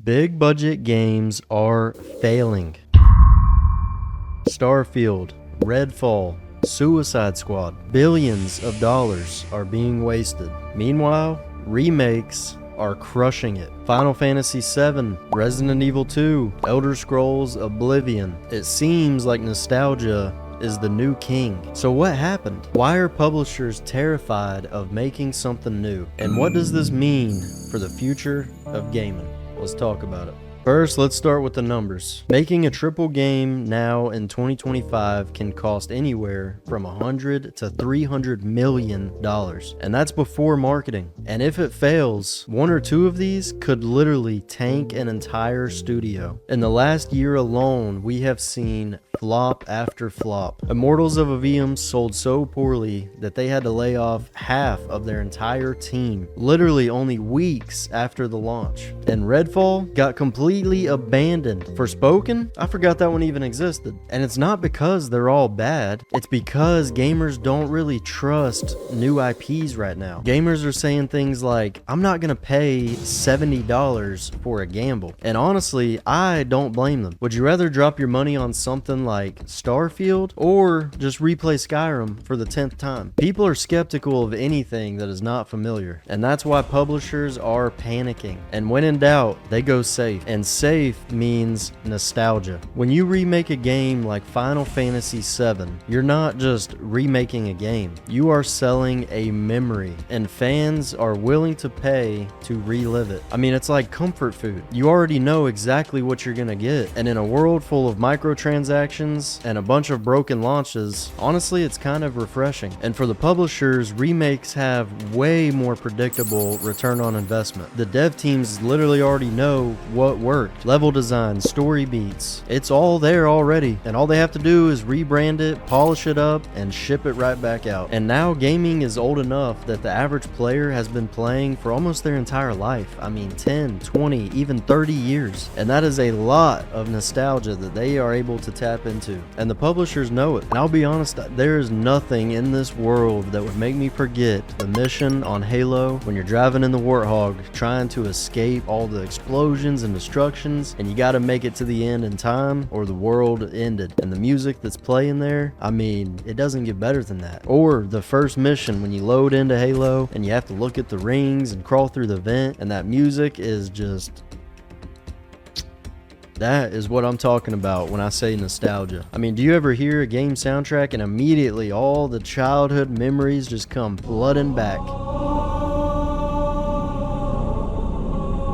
Big budget games are failing. Starfield, Redfall, Suicide Squad. Billions of dollars are being wasted. Meanwhile, remakes are crushing it. Final Fantasy VII, Resident Evil 2, Elder Scrolls Oblivion. It seems like nostalgia is the new king. So what happened? Why are publishers terrified of making something new? And what does this mean for the future of gaming? Let's talk about it. First, let's start with the numbers. Making a triple game now in 2025 can cost anywhere from $100 to $300 million. And that's before marketing. And if it fails, one or two of these could literally tank an entire studio. In the last year alone, we have seen flop after flop. Immortals of Aveum sold so poorly that they had to lay off half of their entire team, literally only weeks after the launch. And Redfall got completely abandoned. Forspoken? I forgot that one even existed. And it's not because they're all bad, it's because gamers don't really trust new IPs right now. Gamers are saying things like, I'm not gonna pay $70 for a gamble. And honestly, I don't blame them. Would you rather drop your money on something like Starfield or just replay Skyrim for the 10th time? People are skeptical of anything that is not familiar, and that's why publishers are panicking. And when in doubt, they go safe. And safe means nostalgia. When you remake a game like Final Fantasy VII, you're not just remaking a game. You are selling a memory, and fans are willing to pay to relive it. I mean, it's like comfort food. You already know exactly what you're gonna get, and in a world full of microtransactions and a bunch of broken launches, honestly, it's kind of refreshing. And for the publishers, remakes have way more predictable return on investment. The dev teams literally already know what worked. Level design, story beats, it's all there already. And all they have to do is rebrand it, polish it up, and ship it right back out. And now gaming is old enough that the average player has been playing for almost their entire life. I mean, 10, 20, even 30 years. And that is a lot of nostalgia that they are able to tap into, and the publishers know it. And I'll be honest, there is nothing in this world that would make me forget the mission on Halo when you're driving in the Warthog trying to escape all the explosions and destructions, and you got to make it to the end in time or the world ended. And the music that's playing there, I mean, it doesn't get better than that. Or the first mission when you load into Halo and you have to look at the rings and crawl through the vent, and that music is just... That is what I'm talking about when I say nostalgia. I mean, do you ever hear a game soundtrack and immediately all the childhood memories just come flooding back?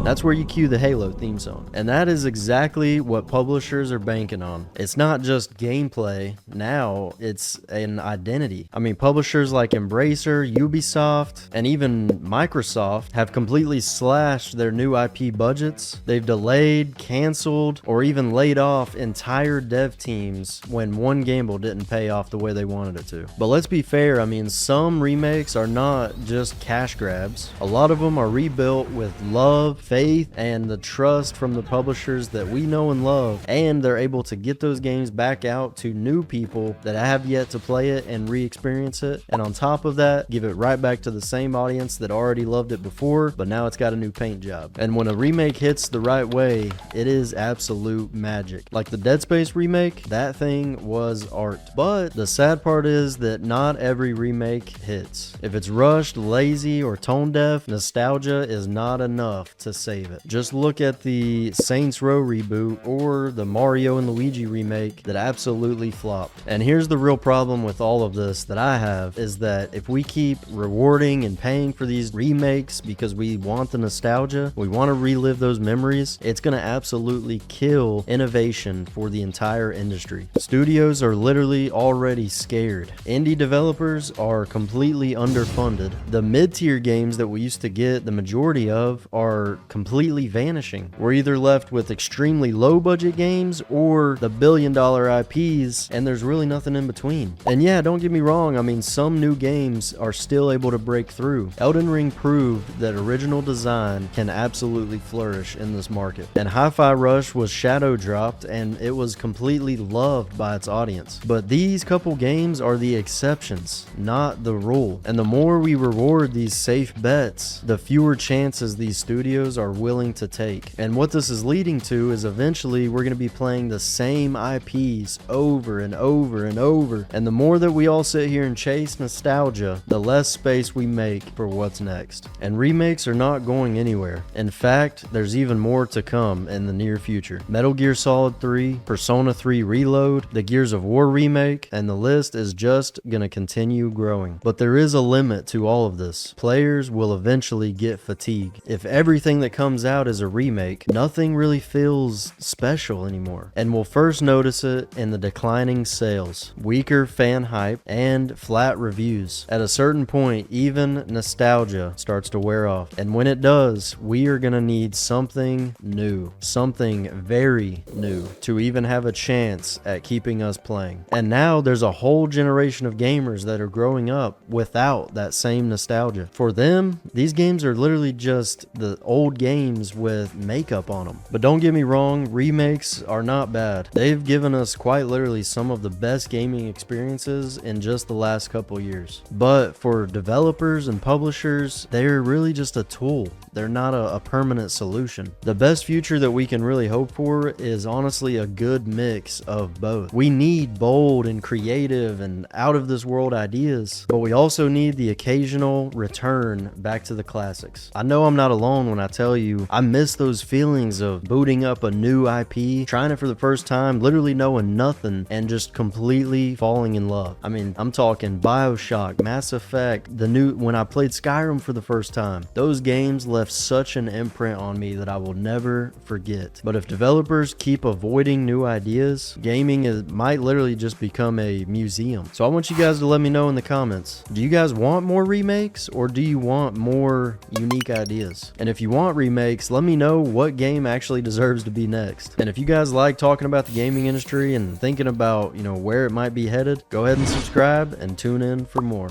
That's where you cue the Halo theme song. And that is exactly what publishers are banking on. It's not just gameplay. Now it's an identity. I mean, publishers like Embracer, Ubisoft, and even Microsoft have completely slashed their new IP budgets. They've delayed, canceled, or even laid off entire dev teams when one gamble didn't pay off the way they wanted it to. But let's be fair, I mean, some remakes are not just cash grabs. A lot of them are rebuilt with love, faith, and the trust from the publishers that we know and love, and they're able to get those games back out to new people that have yet to play it and re-experience it, and on top of that, give it right back to the same audience that already loved it before, but now it's got a new paint job. And when a remake hits the right way, it is absolute magic. Like the Dead Space remake, that thing was art. But the sad part is that not every remake hits. If it's rushed, lazy, or tone deaf, nostalgia is not enough to save it. Just look at the Saints Row reboot or the Mario and Luigi remake that absolutely flopped. And here's the real problem with all of this that I have, is that if we keep rewarding and paying for these remakes because we want the nostalgia, we want to relive those memories, it's going to absolutely kill innovation for the entire industry. Studios are literally already scared. Indie developers are completely underfunded. The mid-tier games that we used to get the majority of are completely vanishing. We're either left with extremely low budget games or the billion-dollar IPs, and there's really nothing in between. And yeah, don't get me wrong, I mean, some new games are still able to break through. Elden Ring proved that original design can absolutely flourish in this market. And Hi-Fi Rush was shadow dropped, and it was completely loved by its audience. But these couple games are the exceptions, not the rule. And the more we reward these safe bets, the fewer chances these studios are willing to take. And what this is leading to is eventually we're going to be playing the same IPs over and over and over. And the more that we all sit here and chase nostalgia, the less space we make for what's next. And remakes are not going anywhere. In fact, there's even more to come in the near future. Metal Gear Solid 3, Persona 3 Reload, the Gears of War remake, and the list is just gonna continue growing. But there is a limit to all of this. Players will eventually get fatigued. If everything that comes out is a remake, nothing really feels special anymore. And we'll first notice it in the declining sales, weaker fan hype, and flat reviews. At a certain point, even nostalgia starts to wear off. And when it does, we are gonna need something new, something very new, to even have a chance at keeping us playing. And now there's a whole generation of gamers that are growing up without that same nostalgia. For them, these games are literally just the old games with makeup on them. But don't get me wrong, remakes are not bad. They've given us quite literally some of the best gaming experiences in just the last couple years. But for developers and publishers, they're really just a tool. They're not a permanent solution. The best future that we can really hope for is honestly a good mix of both. We need bold and creative and out of this world ideas, but we also need the occasional return back to the classics. I know I'm not alone when I tell you I miss those feelings of booting up a new IP, trying it for the first time, literally knowing nothing, and just completely falling in love. I mean, I'm talking BioShock, Mass Effect, when I played Skyrim for the first time. Those games left such an imprint on me that I will never forget. But if developers keep avoiding new ideas, gaming might literally just become a museum. So I want you guys to let me know in the comments. Do you guys want more remakes, or do you want more unique ideas? And if you want remakes, let me know what game actually deserves to be next. And if you guys like talking about the gaming industry and thinking about, where it might be headed, go ahead and subscribe and tune in for more.